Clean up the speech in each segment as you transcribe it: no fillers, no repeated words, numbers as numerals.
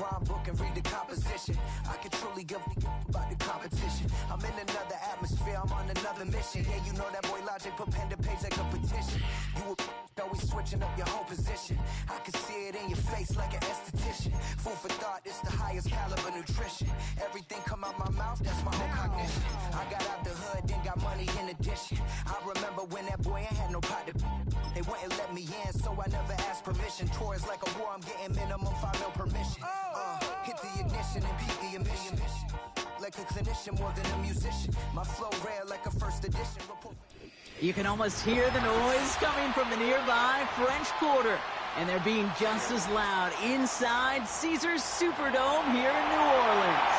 rhyme book and read the composition. I can truly give about the competition. I'm in another atmosphere, I'm on another mission. Yeah, you know that boy Logic put pen to page like a petition. You always switching up your whole position. I can see it in your face like an esthetician. Food for thought, it's the highest caliber nutrition. Everything come out my mouth, that's my own cognition. I got out the hood, then got money in addition. I remember when that boy ain't had no pot to. They wouldn't let me in, so I never asked permission. Tours like a war, I'm getting minimum 5 mil permission. Hit the ignition and beat the emission. Like a clinician more than a musician. My flow rare like a first edition. You can almost hear the noise coming from the nearby French Quarter. And they're being just as loud inside Caesars Superdome here in New Orleans.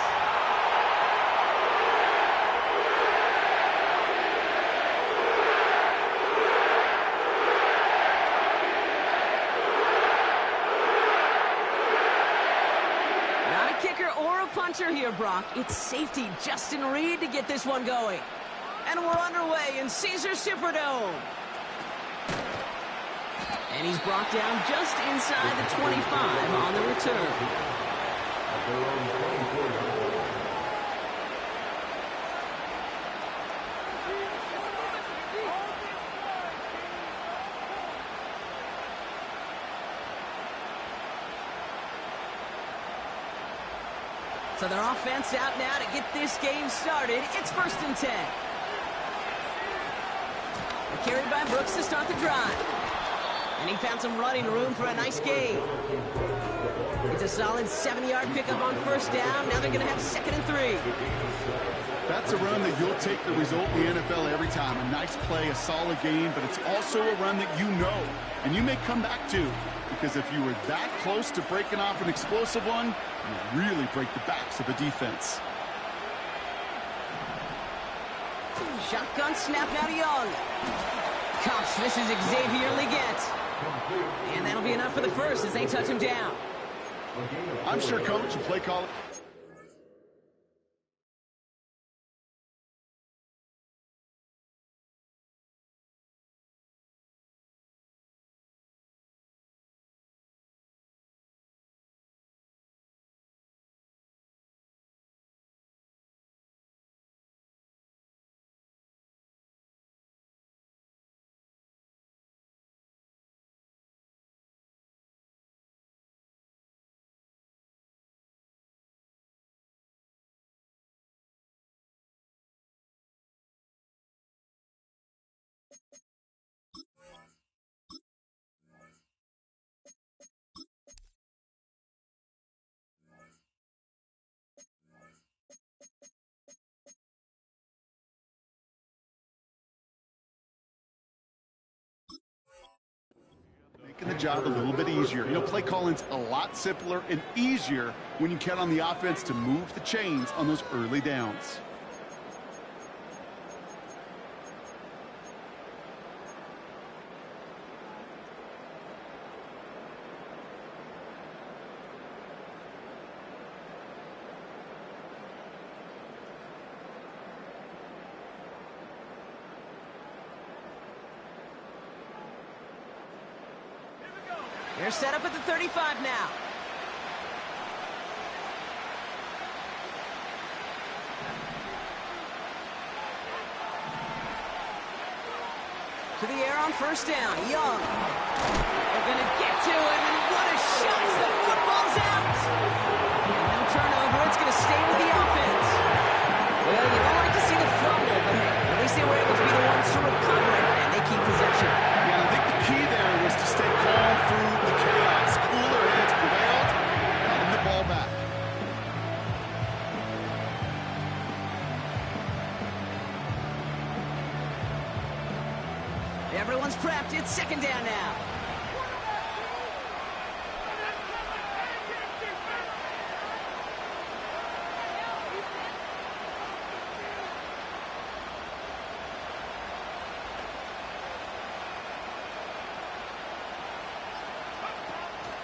Not a kicker or a puncher here, Brock. It's safety Justin Reed to get this one going. And we're underway in Caesars Superdome. And he's brought down just inside the 25 on the return. So their offense out now to get this game started. It's 1st and 10. Carried by Brooks to start the drive. And he found some running room for a nice gain. It's a solid 70-yard pickup on 1st down. Now they're going to have 2nd and 3. That's a run that you'll take the result in the NFL every time. A nice play, a solid gain, but it's also a run that you know and you may come back to. Because if you were that close to breaking off an explosive one, you really break the backs of the defense. Shotgun snap now to Young. Gosh, this is Xavier Leggett. And that'll be enough for the first as they touch him down. I'm sure coach and play caller. Making the job a little bit easier. You know, play calling's a lot simpler and easier when you count on the offense to move the chains on those early downs. They're set up at the 35 now. To the air on 1st down. Young. They're going to get to him, and what a shot. The football's out. And no turnover. It's going to stay with the offense. Well, you don't like to see the fumble, but hey, at least they were able to be the ones to recover it, and they keep possession. Yeah, I think the key there was to stay calm through the chaos. Cooler heads prevailed, getting the ball back. Everyone's prepped. It's 2nd down now.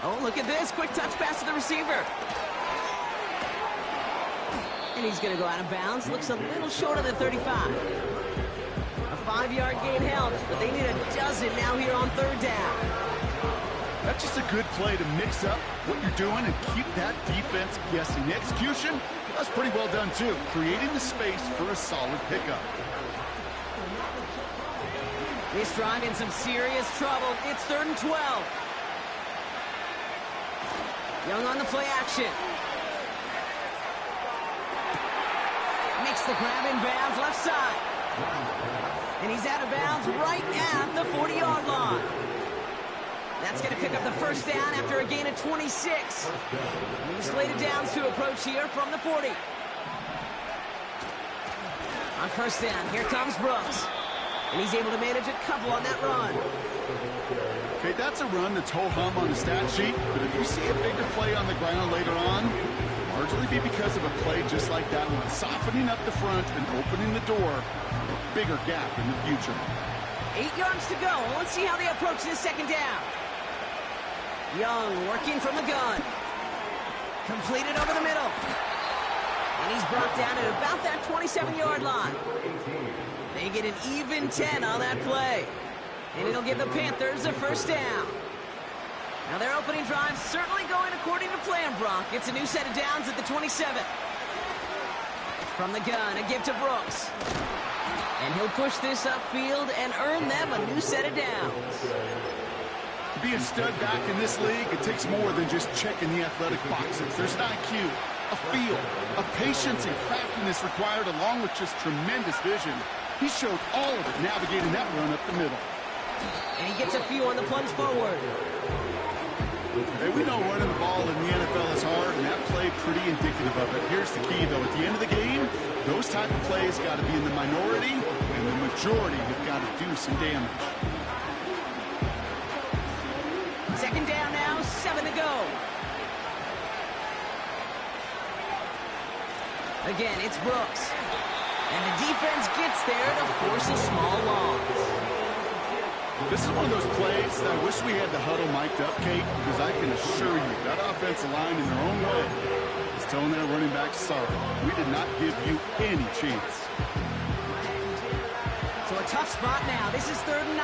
Oh, look at this. Quick touch pass to the receiver. And he's going to go out of bounds. Looks a little short of the 35. A 5-yard gain helps, but they need a dozen now here on 3rd down. That's just a good play to mix up what you're doing and keep that defense guessing. The execution, that's pretty well done too, creating the space for a solid pickup. This drive in some serious trouble. It's 3rd and 12. Young on the play action. Makes the grab in bounds left side. And he's out of bounds right at the 40-yard line. That's going to pick up the first down after a gain of 26. New slated downs to approach here from the 40. On first down, here comes Brooks. And he's able to manage a couple on that run. Okay, that's a run that's ho-hum on the stat sheet, but if you see a bigger play on the ground later on, largely be because of a play just like that one, softening up the front and opening the door for a bigger gap in the future. 8 yards to go. Let's see how they approach this second down. Young working from the gun. Completed over the middle. And he's brought down at about that 27-yard line. They get an even 10 on that play. And it'll give the Panthers the first down. Now their opening drive certainly going according to plan, Brock. It's a new set of downs at the 27. From the gun, a give to Brooks. And he'll push this upfield and earn them a new set of downs. To be a stud back in this league, it takes more than just checking the athletic boxes. There's an IQ, a feel, a patience and craftiness required along with just tremendous vision. He showed all of it navigating that run up the middle. And he gets a few on the plunge forward. Hey, we know running the ball in the NFL is hard, and that play pretty indicative of it. Here's the key, though. At the end of the game, those type of plays got to be in the minority, and the majority have got to do some damage. Second down now, 7 to go. Again, it's Brooks. And the defense gets there to force a small loss. This is one of those plays that I wish we had the huddle mic'd up, Kate, because I can assure you that offensive line in their own way is telling their running back, sorry, we did not give you any chance. So a tough spot now. This is 3rd and 9.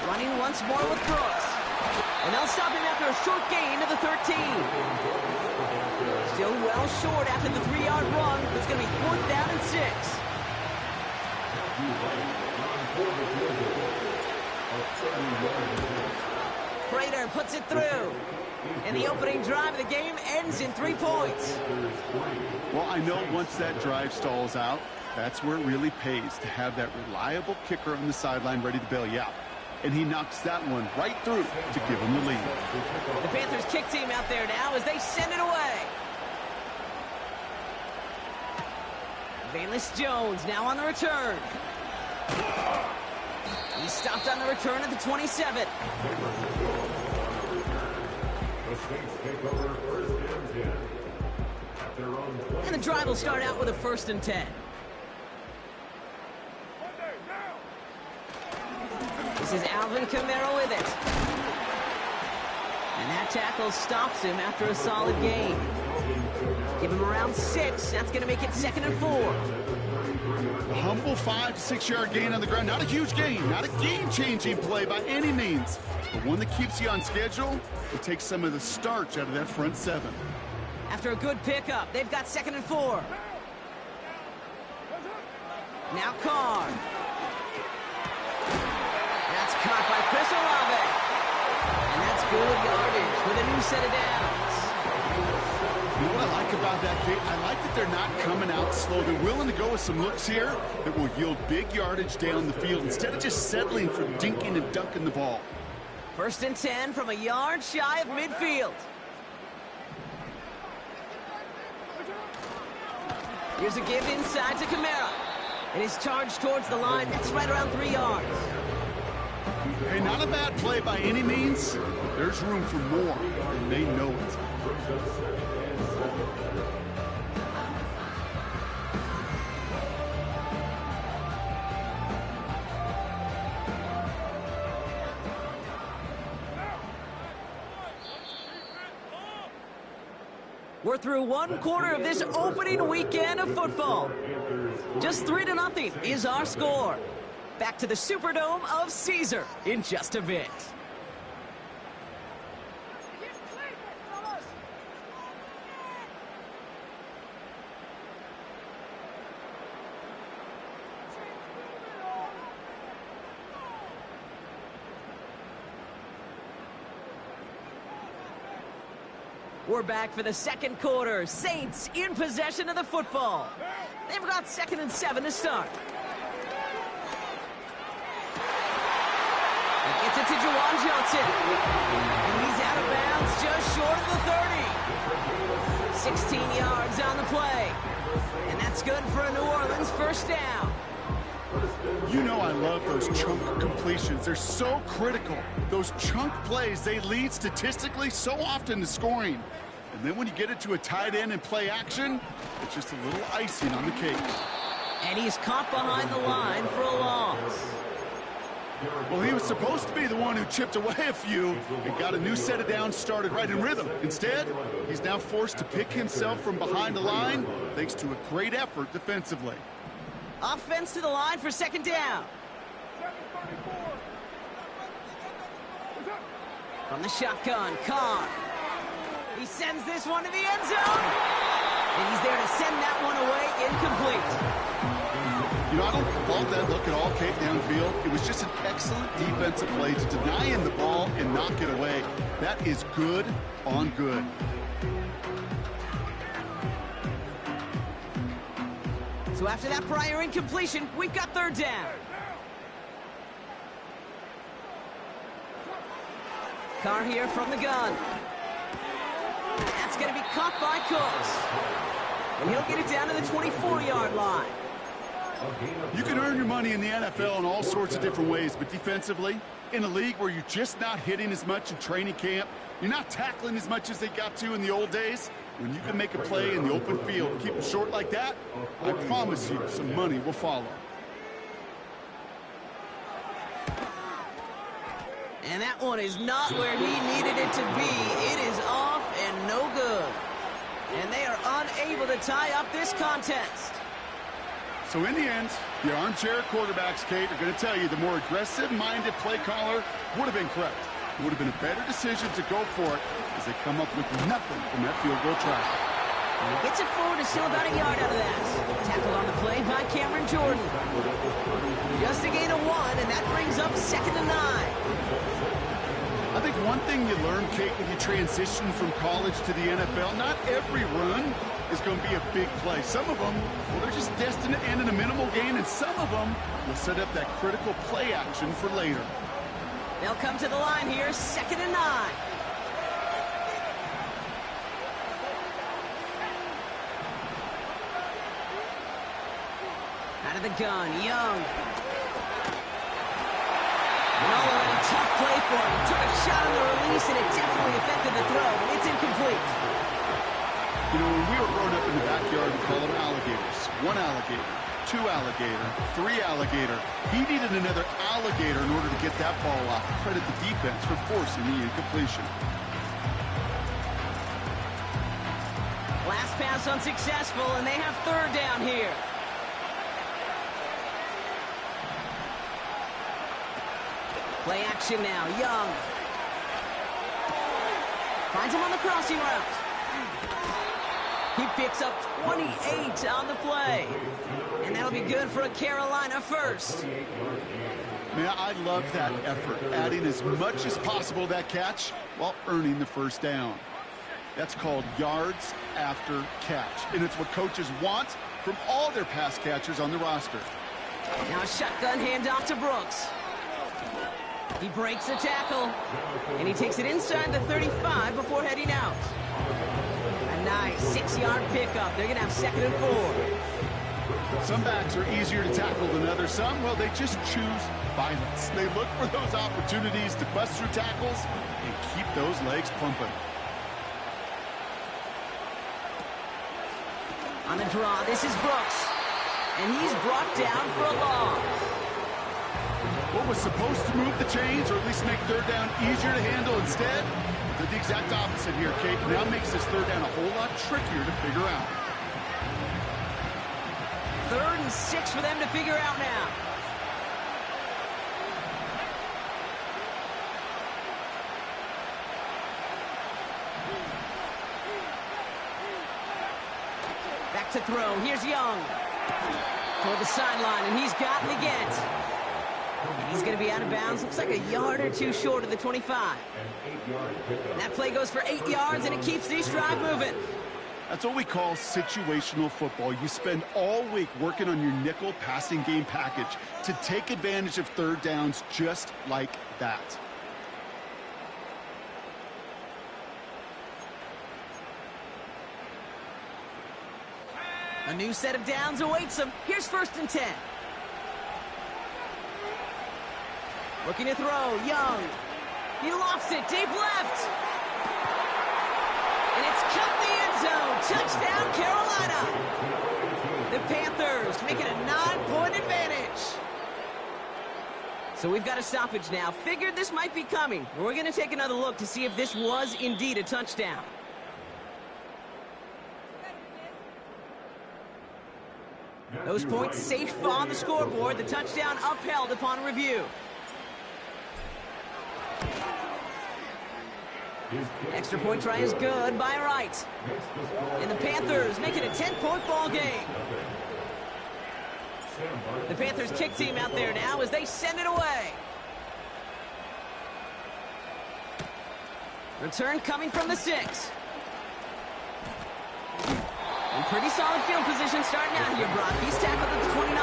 Running once more with Brooks. And they'll stop him after a short gain to the 13. Still well short after the 3-yard run. It's going to be 4th down and 6. Prater puts it through. And the opening drive of the game ends in 3 points. Well, I know once that drive stalls out, that's where it really pays to have that reliable kicker on the sideline ready to bail you out. And he knocks that one right through to give him the lead. The Panthers kick team out there now as they send it away. Valus Jones now on the return. He stopped on the return at the 27. And the drive will start out with a 1st and 10. This is Alvin Kamara with it. And that tackle stops him after a solid gain. Give him around 6. That's going to make it 2nd and 4. A humble 5 to 6 yard gain on the ground. Not a huge gain, not a game-changing play by any means, but one that keeps you on schedule and takes some of the starch out of that front 7. After a good pickup, they've got 2nd and 4. Now Carr. That's caught by Chris Olave. And that's good yardage with a new set of downs. You know what I like about that, Kate? I like that they're not coming out slow. They're willing to go with some looks here that will yield big yardage down the field instead of just settling for dinking and dunking the ball. 1st and 10 from a yard shy of midfield. Here's a give inside to Kamara. And he's charged towards the line. That's right around 3 yards. Hey, not a bad play by any means. There's room for more, and they know it. We're through 1 quarter of this opening weekend of football. Just 3-0 is our score. Back to the Superdome of Caesar in just a bit. We're back for the second quarter. Saints in possession of the football. They've got 2nd and 7 to start. He gets it to Juwan Johnson. And he's out of bounds just short of the 30. 16 yards on the play. And that's good for a New Orleans first down. You know I love those chunk completions. They're so critical. Those chunk plays, they lead statistically so often to scoring. And then when you get it to a tight end and play action, it's just a little icing on the cake. And he's caught behind the line for a loss. Well, he was supposed to be the one who chipped away a few and got a new set of downs started right in rhythm. Instead, he's now forced to pick himself from behind the line thanks to a great effort defensively. Offense to the line for 2nd down. From the shotgun, Carr. He sends this one to the end zone. And he's there to send that one away incomplete. You know, I don't fault that look at all, Kate, downfield. It was just an excellent defensive play to deny him the ball and knock it away. That is good on good. So after that prior incompletion, we've got 3rd down. Carr here from the gun. That's going to be caught by Cooks. And he'll get it down to the 24-yard line. You can earn your money in the NFL in all sorts of different ways, but defensively, in a league where you're just not hitting as much in training camp, you're not tackling as much as they got to in the old days, when you can make a play in the open field, keep it short like that, I promise you some money will follow. And that one is not where he needed it to be. It is off and no good. And they are unable to tie up this contest. So in the end, the armchair quarterbacks, Kate, are going to tell you the more aggressive-minded play caller would have been correct. It would have been a better decision to go for it as they come up with nothing from that field goal try. And he gets it forward to still about a yard out of that. Tackle on the play by Cameron Jordan. Just a gain of 1, and that brings up 2nd and 9. I think one thing you learn, Kate, when you transition from college to the NFL, not every run is going to be a big play. Some of them, well, they're just destined to end in a minimal gain, and some of them will set up that critical play action for later. They'll come to the line here, 2nd and 9. Out of the gun, Young. Nolan, tough play for him. Took a shot on the release, and it definitely affected the throw. It's incomplete. You know, when we were growing up in the backyard, we call them alligators. 1 alligator, 2 alligator, 3 alligator. He needed another alligator in order to get that ball off. Credit the defense for forcing the incompletion. Last pass unsuccessful, and they have 3rd down here. Play action now, Young. Finds him on the crossing route. He picks up 28 on the play. And that'll be good for a Carolina first. Man, I love that effort, adding as much as possible to that catch while earning the first down. That's called yards after catch, and it's what coaches want from all their pass catchers on the roster. Now a shotgun handoff to Brooks. He breaks the tackle, and he takes it inside the 35 before heading out. A nice 6-yard pickup. They're going to have 2nd and 4. Some backs are easier to tackle than others. Some, well, they just choose violence. They look for those opportunities to bust through tackles and keep those legs pumping. On the draw, this is Brooks, and he's brought down for a loss. What was supposed to move the chains, or at least make 3rd down easier to handle instead, did the exact opposite here, Kate. Now makes this 3rd down a whole lot trickier to figure out. 3rd and 6 for them to figure out now. to throw. Here's Young. Toward the sideline, and he's got it again. And he's going to be out of bounds. Looks like a yard or two short of the 25. And that play goes for 8 yards, and it keeps this drive moving. That's what we call situational football. You spend all week working on your nickel passing game package to take advantage of third downs just like that. A new set of downs awaits him. Here's 1st and 10. Looking to throw, Young. He lofts it, deep left. And it's cut the end zone. Touchdown, Carolina. The Panthers make it a 9-point advantage. So we've got a stoppage now. Figured this might be coming. We're going to take another look to see if this was indeed a touchdown. Those points safe on the scoreboard. The touchdown upheld upon review. Extra point try is good by Wright. And the Panthers make it a 10-point ball game. The Panthers kick team out there now as they send it away. Return coming from the 6. And pretty solid field position starting out here, Brock. He's tackled at the 29.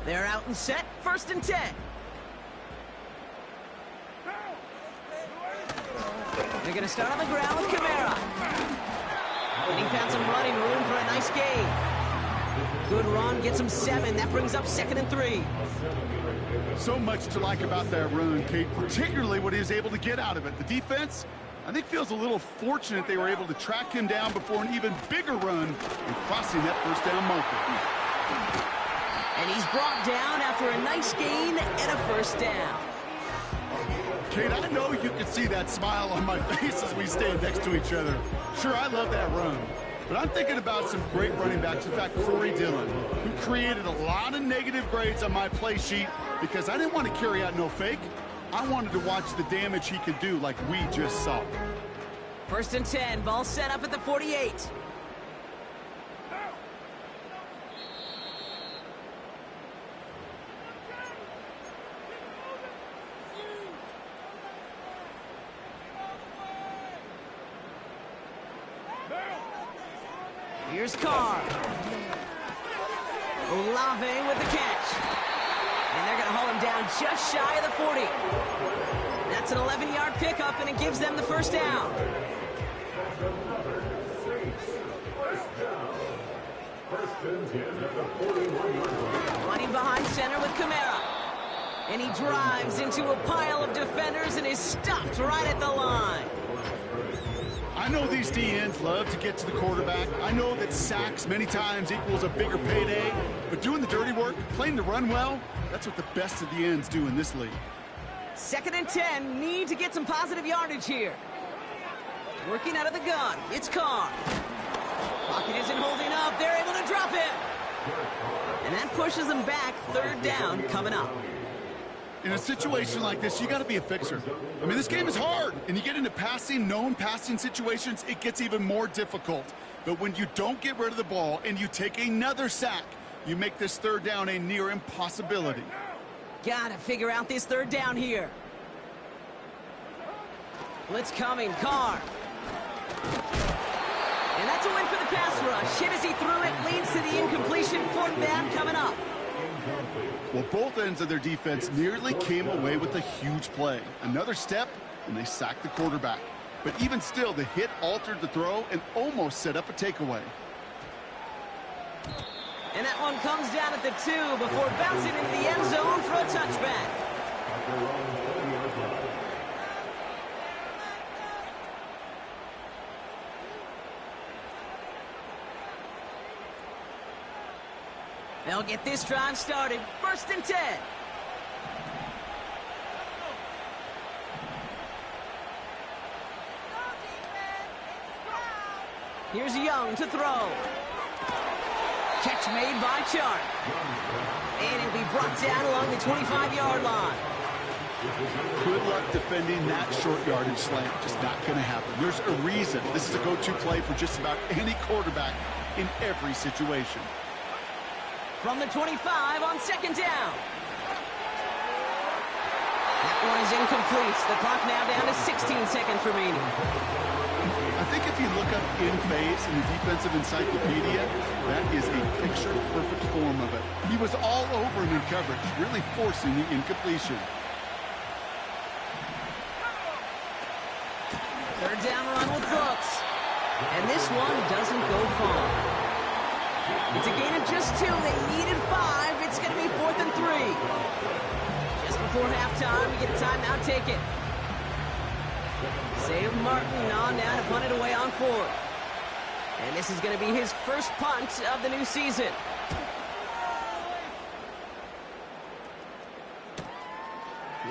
They're out and set. 1st and 10. They're going to start on the ground with Kamara. And he found some running room for a nice gain. Good run, gets him 7. That brings up 2nd and 3. So much to like about that run, Kate, particularly what he was able to get out of it. The defense, I think, feels a little fortunate they were able to track him down before an even bigger run and crossing that 1st down marker. And he's brought down after a nice gain and a 1st down. Kate, I know you can see that smile on my face as we stand next to each other. Sure, I love that run. But I'm thinking about some great running backs. In fact, Corey Dillon, who created a lot of negative grades on my play sheet because I didn't want to carry out no fake. I wanted to watch the damage he could do like we just saw. 1st and 10, ball set up at the 48. Here's Carr. Olave with the catch. And they're going to haul him down just shy of the 40. That's an 11-yard pickup, and it gives them the 1st down. Running behind center with Kamara. And he drives into a pile of defenders and is stopped right at the line. I know these DNs love to get to the quarterback. I know that sacks many times equals a bigger payday, but doing the dirty work, playing to run well, that's what the best of the ends do in this league. 2nd and 10, need to get some positive yardage here. Working out of the gun, it's Carr. Pocket isn't holding up, they're able to drop him. And that pushes them back, 3rd down coming up. In a situation like this, you got to be a fixer. I mean, this game is hard, and you get into known passing situations, it gets even more difficult. But when you don't get rid of the ball and you take another sack, you make this 3rd down a near impossibility. Gotta figure out this 3rd down here. Blitz coming, Carr. And that's a win for the pass rush. Hit as he threw it, leads to the incompletion. 4th down coming up. Well, both ends of their defense nearly came away with a huge play. Another step, and they sacked the quarterback. But even still, the hit altered the throw and almost set up a takeaway. And that one comes down at the 2 before bouncing into the end zone for a touchback. They'll get this drive started. 1st and 10. Here's Young to throw. Catch made by Chark. And it'll be brought down along the 25-yard line. Good luck defending that short yardage slant. Just not going to happen. There's a reason. This is a go-to play for just about any quarterback in every situation. From the 25 on second down. That one is incomplete. The clock now down to 16 seconds remaining. I think if you look up in phase in the defensive encyclopedia, that is a picture-perfect form of it. He was all over him in coverage, really forcing the incompletion. Third down run with Brooks. And this one doesn't go far. It's a gain of just 2. They needed 5. It's going to be 4th and 3. Just before halftime, we get a timeout, take it. Save Martin on down to punt it away on 4th. And this is going to be his first punt of the new season.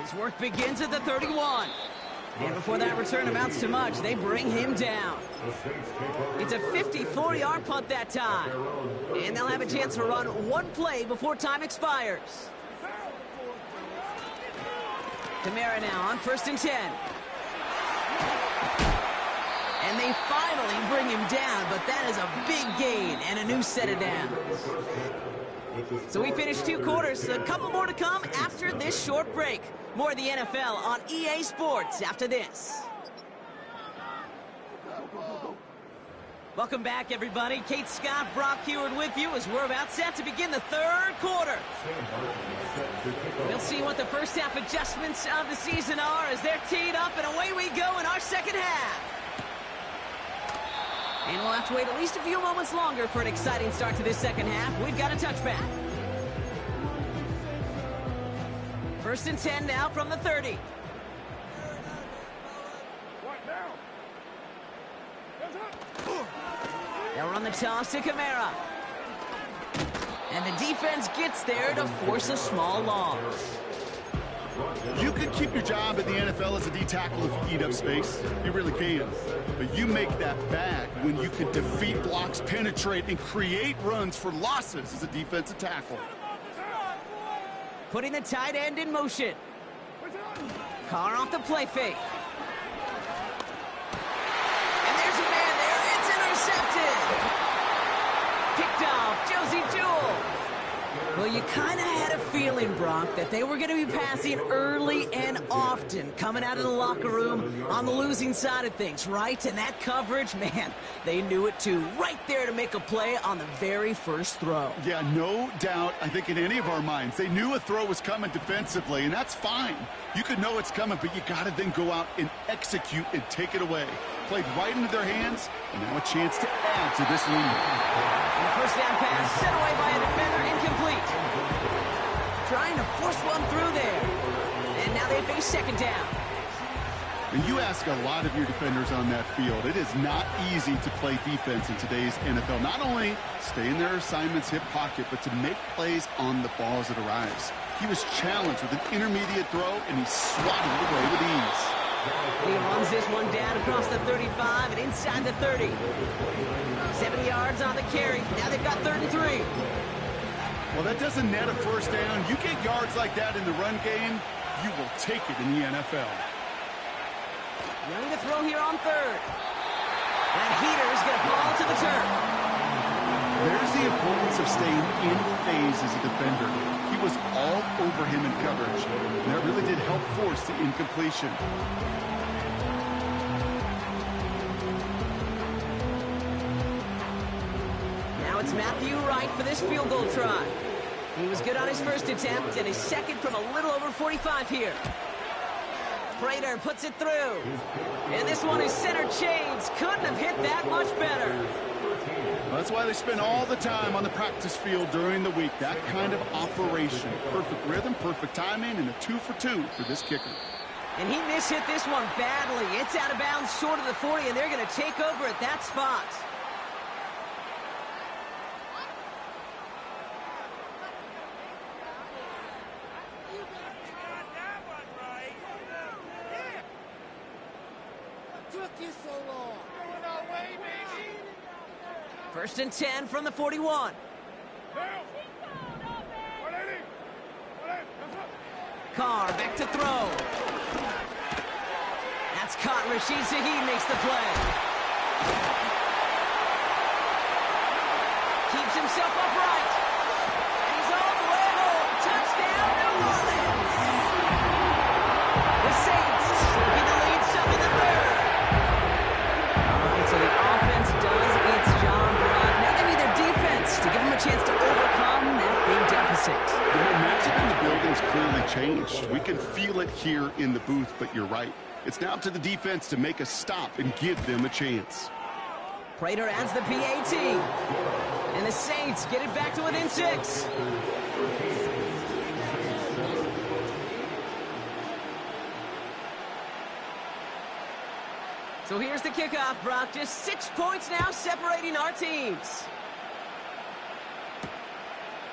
His work begins at the 31. And before that return amounts to much, they bring him down. It's a 54-yard punt that time. And they'll have a chance to run one play before time expires. Kamara now on 1st and 10. And they finally bring him down, but that is a big gain and a new set of downs. So we finished 2 quarters. A couple more to come after this short break. More of the NFL on EA Sports after this. Welcome back, everybody. Kate Scott, Brock Heward with you as we're about set to begin the 3rd quarter. We'll see what the first half adjustments of the season are as they're teed up, and away we go in our second half. And we'll have to wait at least a few moments longer for an exciting start to this second half. We've got a touchback. 1st and 10 now from the 30. They'll run the toss to Kamara. And the defense gets there to force a small loss. You can keep your job in the NFL as a D-tackle if you eat up space. You really can. But you make that bag when you can defeat blocks, penetrate, and create runs for losses as a defensive tackle. Putting the tight end in motion. Carr off the play fake. And there's a man there. It's intercepted. Picked off Josie Jewell. Well, you kind of had a feeling, Brock, that they were going to be passing early and often, coming out of the locker room on the losing side of things, right? And that coverage, man, they knew it too. Right there to make a play on the very first throw. Yeah, no doubt. I think in any of our minds, they knew a throw was coming defensively, and that's fine. You could know it's coming, but you got to then go out and execute and take it away. Played right into their hands, and now a chance to add to this lead. And the first down pass set away by a defender, incomplete. Trying to force one through there. And now they face second down. And you ask a lot of your defenders on that field. It is not easy to play defense in today's NFL. Not only stay in their assignments, hip pocket, but to make plays on the ball as it arrives. He was challenged with an intermediate throw, and he swatted it away with ease. He runs this one down across the 35 and inside the 30. 70 yards on the carry. Now they've got 3rd and 3. Well, that doesn't net a first down. You get yards like that in the run game, you will take it in the NFL. Young to throw here on 3rd. That heater is going to fall to the turf. There's the importance of staying in phase as a defender. He was all over him in coverage, and that really did help force the incompletion. Now it's Matthew Wright for this field goal try. He was good on his first attempt, and his second from a little over 45 here. Prater puts it through. And this one is center chains. Couldn't have hit that much better. Well, that's why they spend all the time on the practice field during the week. That kind of operation. Perfect rhythm, perfect timing, and a 2 for 2 for this kicker. And he mishit this one badly. It's out of bounds short of the 40, and they're going to take over at that spot. First and 10 from the 41. Carr back to throw. That's caught. Rashid Shaheed makes the play. Keeps himself upright. And he's all the way home. Touchdown, New Orleans. The Saints taking the lead 7-3. All right, so the offense does its job, Brock. Now they need their defense to give them a chance to overcome that big deficit. The momentum in the building's clearly changed. We can feel it here in the booth, but you're right. It's now up to the defense to make a stop and give them a chance. Prater adds the PAT. And the Saints get it back to within 6. So here's the kickoff, Brock. Just 6 points now separating our teams.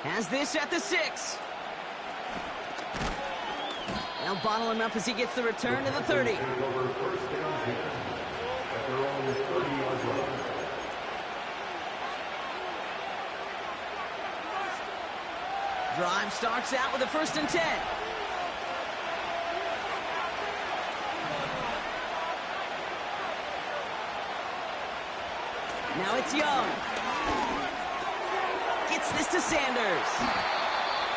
Has this at the 6. They'll bottle him up as he gets the return to the 30. Drive starts out with a 1st and 10. Now it's Young. Gets this to Sanders.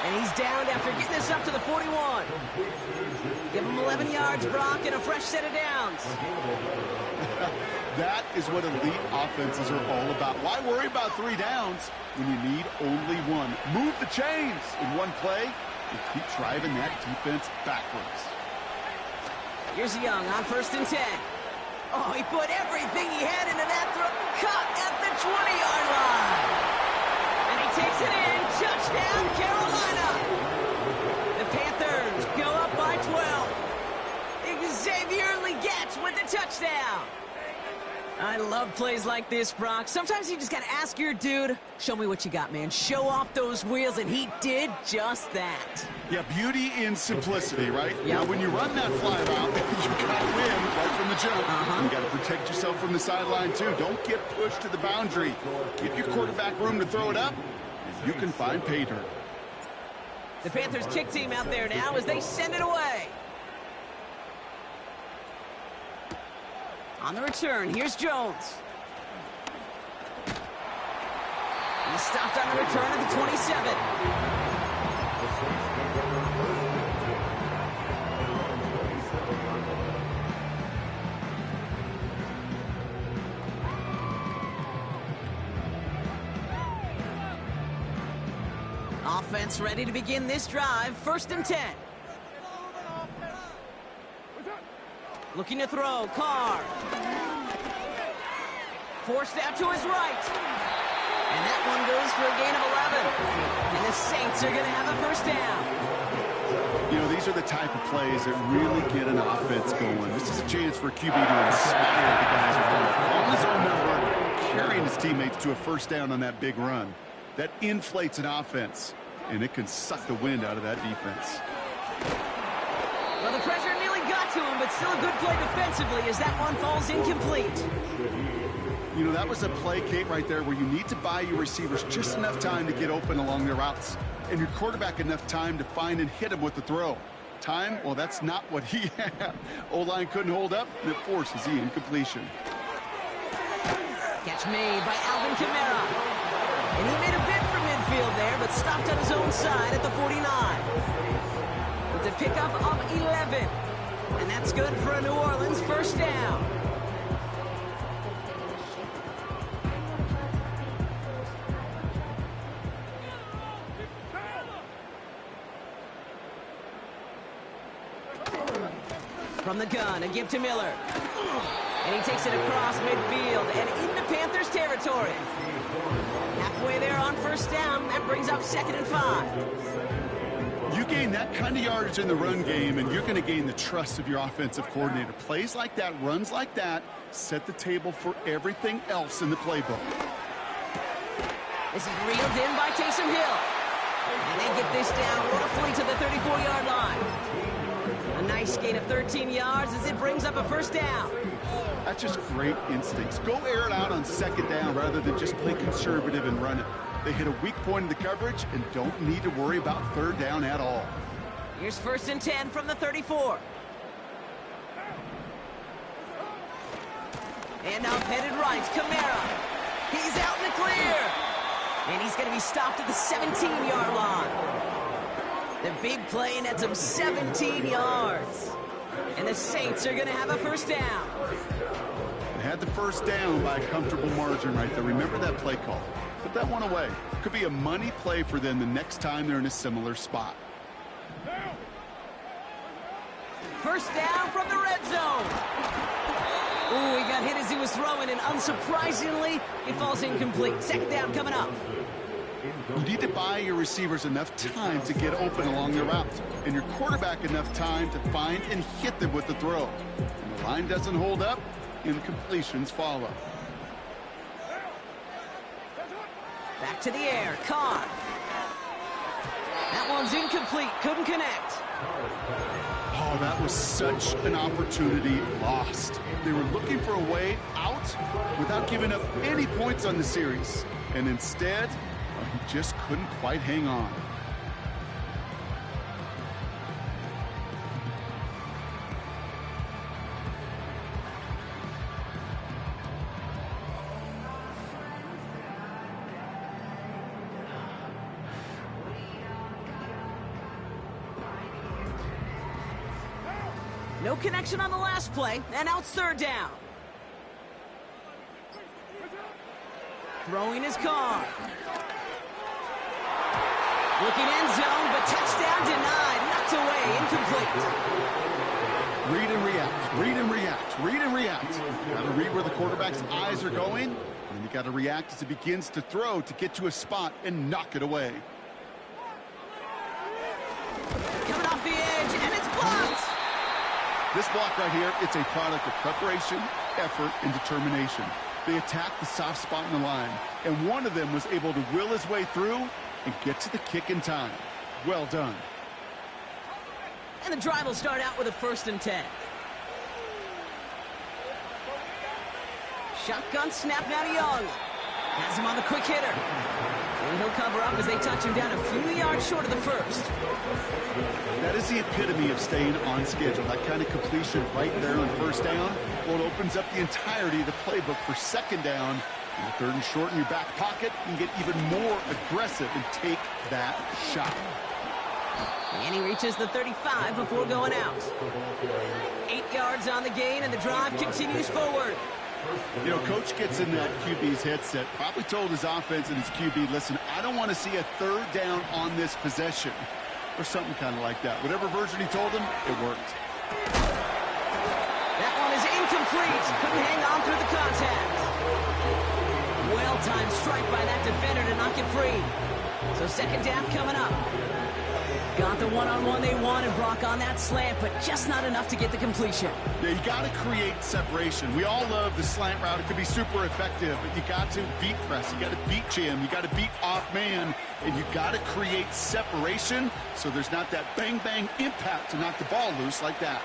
And he's downed after getting this up to the 41. Give him 11 yards, Brock, and a fresh set of downs. That is what elite offenses are all about. Why worry about 3 downs when you need only 1? Move the chains in one play and keep driving that defense backwards. Here's Young on 1st and 10. Oh, he put everything he had into that throw. Cut at the 20-yard line. And he takes it in. Touchdown, Carolina. The Panthers go up by 12. Xavier Legette with the touchdown. I love plays like this, Brock. Sometimes you just got to ask your dude, show me what you got, man. Show off those wheels, and he did just that. Yeah, beauty in simplicity, right? Yep. Now, when you run that fly route, you got to win right from the jump. You got to protect yourself from the sideline, too. Don't get pushed to the boundary. Give your quarterback room to throw it up, and you can find pay dirt. The Panthers kick team out there now as they send it away. On the return, here's Jones. He stopped on the return at the 27. Offense ready to begin this drive. 1st and 10. Looking to throw, Carr. Forced out to his right. And that one goes for a gain of 11. And the Saints are going to have a 1st down. You know, these are the type of plays that really get an offense going. This is a chance for a QB to inspire the guys around him. Calling his own number, carrying his teammates to a 1st down on that big run. That inflates an offense, and it can suck the wind out of that defense. Well, the pressure nearly got to him, but still a good play defensively as that one falls incomplete. You know, that was a play, Kate, right there where you need to buy your receivers just enough time to get open along their routes, and your quarterback enough time to find and hit him with the throw. Time, well, that's not what he had. O-line couldn't hold up, and it forces the incompletion. Catch made by Alvin Kamara. And he made a bid for midfield there, but stopped on his own side at the 49. It's a pickup of 11. And that's good for a New Orleans 1st down. From the gun, a give to Miller. And he takes it across midfield and into Panthers territory. Halfway there on 1st down. That brings up 2nd and 5. You gain that kind of yardage in the run game, and you're going to gain the trust of your offensive coordinator. Plays like that, runs like that, set the table for everything else in the playbook. This is reeled in by Taysom Hill. And they get this down roughly to the 34-yard line. A nice gain of 13 yards as it brings up a 1st down. That's just great instincts. Go air it out on 2nd down rather than just play conservative and run it. They hit a weak point in the coverage and don't need to worry about third down at all. Here's 1st and 10 from the 34. And off headed right, Kamara. He's out in the clear. And he's going to be stopped at the 17-yard line. The big play nets him 17 yards. And the Saints are going to have a 1st down. They had the 1st down by a comfortable margin right there. Remember that play call. Put that one away. Could be a money play for them the next time they're in a similar spot. 1st down from the red zone. Ooh, he got hit as he was throwing, and unsurprisingly, it falls incomplete. 2nd down coming up. You need to buy your receivers enough time to get open along their route, and your quarterback enough time to find and hit them with the throw. When the line doesn't hold up, incompletions follow. Back to the air, Carr. That one's incomplete, couldn't connect. Oh, that was such an opportunity lost. They were looking for a way out without giving up any points on the series. And instead, he just couldn't quite hang on. No connection on the last play, and now it's 3rd down. Throwing his car. Looking end zone, but touchdown denied. Knocked away, incomplete. Read and react, read and react, read and react. Got to read where the quarterback's eyes are going, and you got to react as he begins to throw to get to a spot and knock it away. Coming off the edge, and it's blocked. This block right here, it's a product of preparation, effort, and determination. They attacked the soft spot in the line, and one of them was able to will his way through and get to the kick in time. Well done. And the drive will start out with a 1st and 10. Shotgun snap now to Young. Has him on the quick hitter. And he'll cover up as they touch him down a few yards short of the 1st. That is the epitome of staying on schedule. That kind of completion right there on 1st down. Well, it opens up the entirety of the playbook for 2nd down. And 3rd and short in your back pocket, you can get even more aggressive and take that shot. And he reaches the 35 before going out. 8 yards on the gain, and the drive continues forward. You know, Coach gets in that QB's headset, probably told his offense and his QB, listen, I don't want to see a 3rd down on this possession. Or something kind of like that. Whatever version he told him, it worked. That one is incomplete. Couldn't hang on through the contact. Well-timed strike by that defender to knock it free. So 2nd down coming up. Got the one-on-one they wanted, Brock, on that slant, but just not enough to get the completion. Yeah, you got to create separation. We all love the slant route. It could be super effective, but you got to beat press. You got to beat jam. You got to beat off man, and you got to create separation so there's not that bang-bang impact to knock the ball loose like that.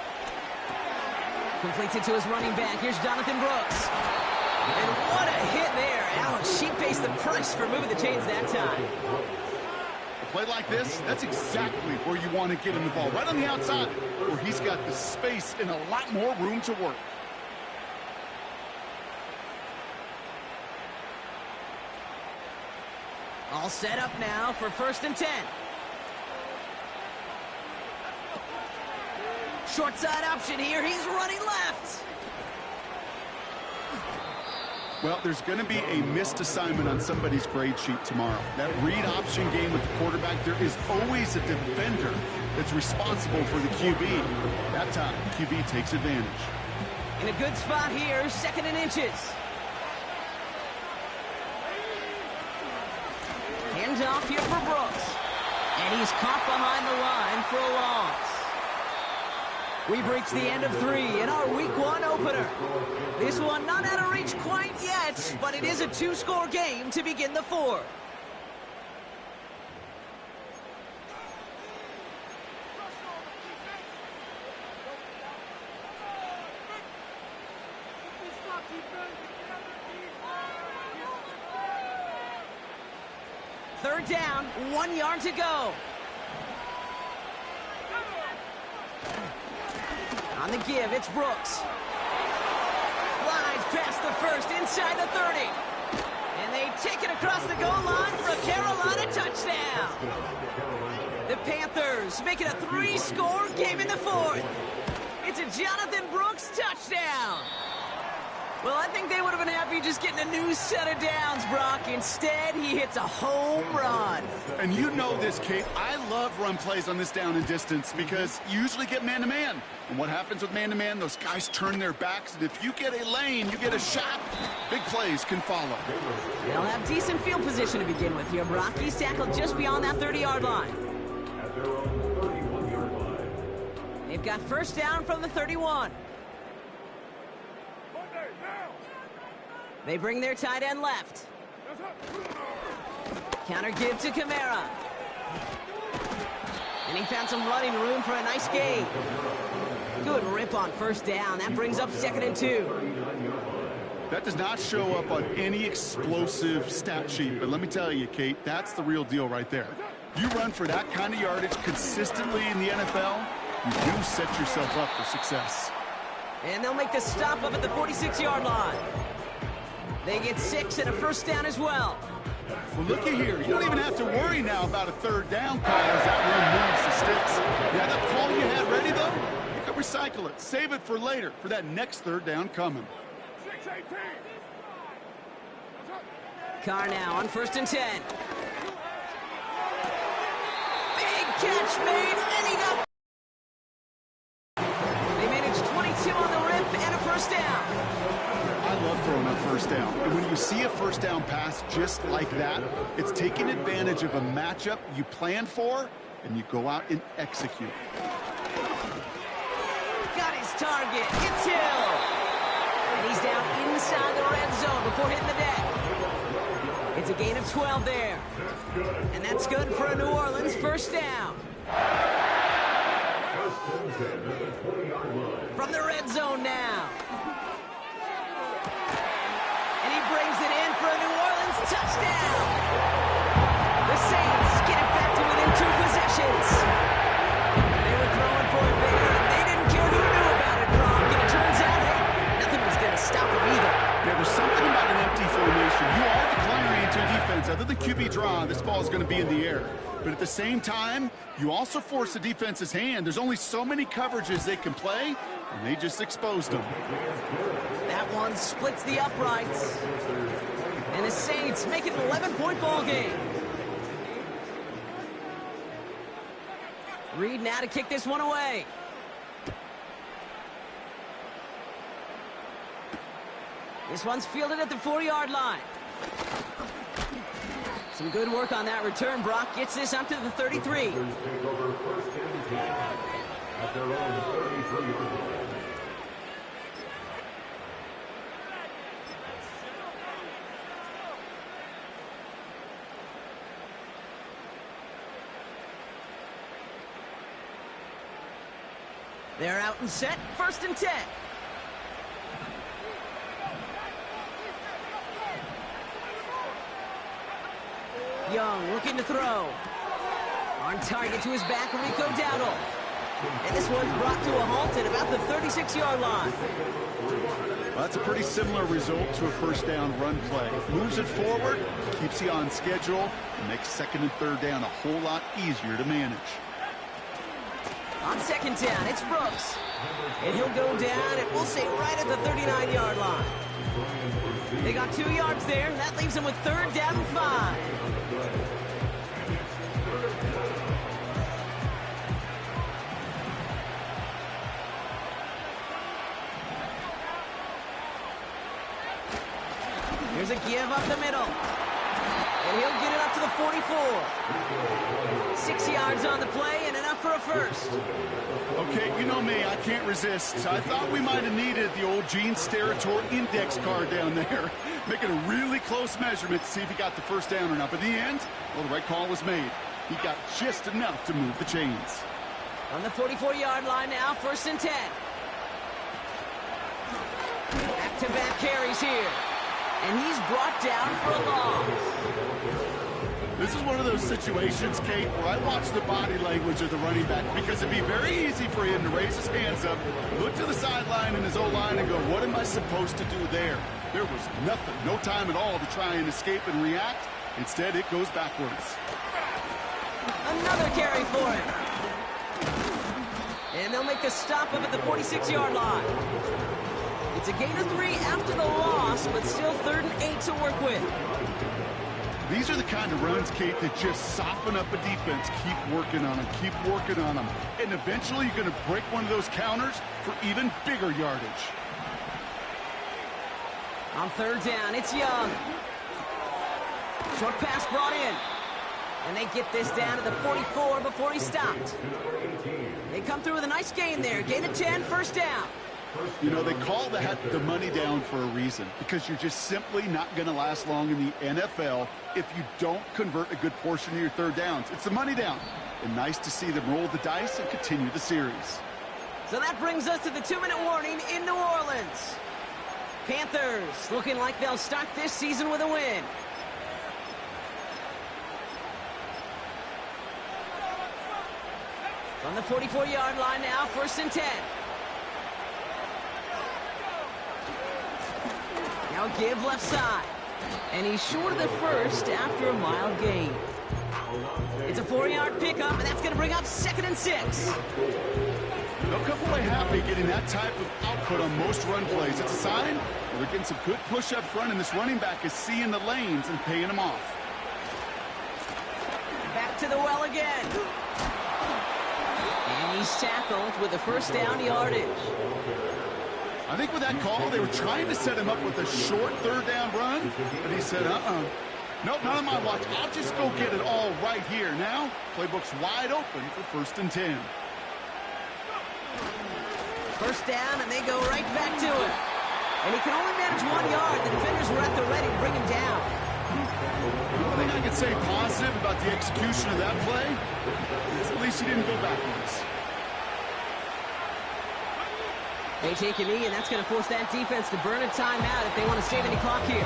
Completes it to his running back. Here's Jonathan Brooks. And what a hit there. Ouch, she pays the price for moving the chains that time. Play like this, that's exactly where you want to get him the ball, right on the outside, where he's got the space and a lot more room to work. All set up now for 1st and 10. Short side option here, he's running left. Well, there's going to be a missed assignment on somebody's grade sheet tomorrow. That read option game with the quarterback, there is always a defender that's responsible for the QB. That time, QB takes advantage. In a good spot here, 2nd and inches. Hands off here for Brooks. And he's caught behind the line for a loss. We've reached the end of 3 in our Week 1 opener. This one not out of reach quite yet, but it is a 2-score game to begin the 4th. Third down, 1 yard to go. On the give, it's Brooks. Flies past the first, inside the 30. And they take it across the goal line for a Carolina touchdown. The Panthers make it a 3-score game in the fourth. It's a Jonathan Brooks touchdown. Well, I think they would have been happy just getting a new set of downs, Brock. Instead, he hits a home run. And you know this, Kate. I love run plays on this down and distance because you usually get man-to-man. And what happens with man-to-man, those guys turn their backs, and if you get a lane, you get a shot, big plays can follow. They'll have decent field position to begin with here, Brock. He's tackled just beyond that 30-yard line. They've got first down from the 31. They bring their tight end left. Counter give to Kamara. And he found some running room for a nice gain. Good rip on first down. That brings up 2nd and 2. That does not show up on any explosive stat sheet, but let me tell you, Kate, that's the real deal right there. You run for that kind of yardage consistently in the NFL, you do set yourself up for success. And they'll make the stop up at the 46-yard line. They get 6 and a first down as well. Well, looky here. You don't even have to worry now about a third down call as that one moves the sticks. Yeah, that call you had ready, though, you can recycle it. Save it for later for that next third down coming. Carr now on 1st and 10. Big catch made, and he got... They managed 22 on the rip and a first down. I love throwing a first down. And when you see a first down pass just like that, it's taking advantage of a matchup you planned for, and you go out and execute. Got his target. It's Hill. And he's down inside the red zone before hitting the deck. It's a gain of 12 there. And that's good for a New Orleans first down. From the red zone now. And he brings it in for a New Orleans touchdown. The Saints get it back to within 2 possessions. They were throwing for it there, and they didn't care who knew about it, Brock. And it turns out, hey, nothing was going to stop them either. Yeah, there's something about an empty formation. You are declaring into a defense. Other than QB draw, this ball is going to be in the air. But at the same time, you also force the defense's hand. There's only so many coverages they can play, and they just exposed them. That one splits the uprights. And the Saints make it an 11-point ball game. Reed now to kick this one away. This one's fielded at the 4-yard line. Some good work on that return. Brock gets this up to the 33. They're out and set. 1st and 10. Young looking to throw. On target to his back, Rico Dowdle. And this one's brought to a halt at about the 36-yard line. Well, that's a pretty similar result to a first down run play. Moves it forward, keeps you on schedule, and makes 2nd and 3rd down a whole lot easier to manage. On 2nd down, it's Brooks. And he'll go down, and we'll say right at the 39-yard line. They got 2 yards there. That leaves them with 3rd down and 5. Here's a give up the middle. And he'll get it up to the 44. 6 yards on the play and enough for a first. Okay, you know me, I can't resist. I thought we might have needed the old Gene Steratore index card down there. Making a really close measurement to see if he got the first down or not. But in the end, well, the right call was made. He got just enough to move the chains. On the 44-yard line now, 1st and 10. Back-to-back carries here. And he's brought down for a loss. This is one of those situations, Kate, where I watch the body language of the running back because it'd be very easy for him to raise his hands up, look to the sideline in his O-line and go, what am I supposed to do there? There was nothing, no time at all to try and escape and react. Instead, it goes backwards. Another carry for him. And they'll make the stop up at the 46-yard line. It's a gain of 3 after the loss, but still 3rd and 8 to work with. These are the kind of runs, Kate, that just soften up a defense. Keep working on them, keep working on them. And eventually you're going to break one of those counters for even bigger yardage. On 3rd down, it's Young. Short pass brought in. And they get this down to the 44 before he stopped. They come through with a nice gain there. Gain of 10, 1st down. You know, they call that the money down for a reason, because you're just simply not going to last long in the NFL if you don't convert a good portion of your 3rd downs. It's the money down. And nice to see them roll the dice and continue the series. So that brings us to the 2-minute warning in New Orleans. Panthers looking like they'll start this season with a win. On the 44-yard line now, 1st and 10. Now give left side. And he's short of the 1st after a mild gain. It's a 4-yard pickup, and that's going to bring up 2nd and 6. They'll come away happy getting that type of output on most run plays. It's a sign that they're getting some good push up front, and this running back is seeing the lanes and paying them off. Back to the well again. And he's tackled with the 1st down yardage. I think with that call, they were trying to set him up with a short 3rd down run, but he said, nope, not on my watch. I'll just go get it all right here. Now, playbook's wide open for 1st and 10. 1st down, and they go right back to it. And he can only manage 1 yard. The defenders were at the ready to bring him down. One thing I can say positive about the execution of that play is at least he didn't go backwards. They take a knee, and that's going to force that defense to burn a timeout if they want to save any clock here.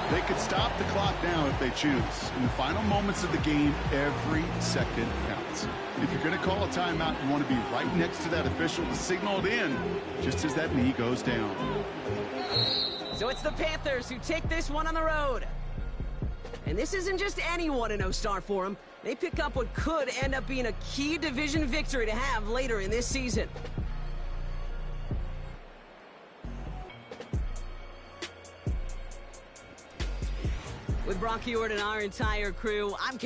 They could stop the clock now if they choose. In the final moments of the game, every second counts. If you're going to call a timeout, you want to be right next to that official to signal it in just as that knee goes down. So it's the Panthers who take this one on the road. And this isn't just any 1-0 start for them. They pick up what could end up being a key division victory to have later in this season. With Brock Ewart and our entire crew, I'm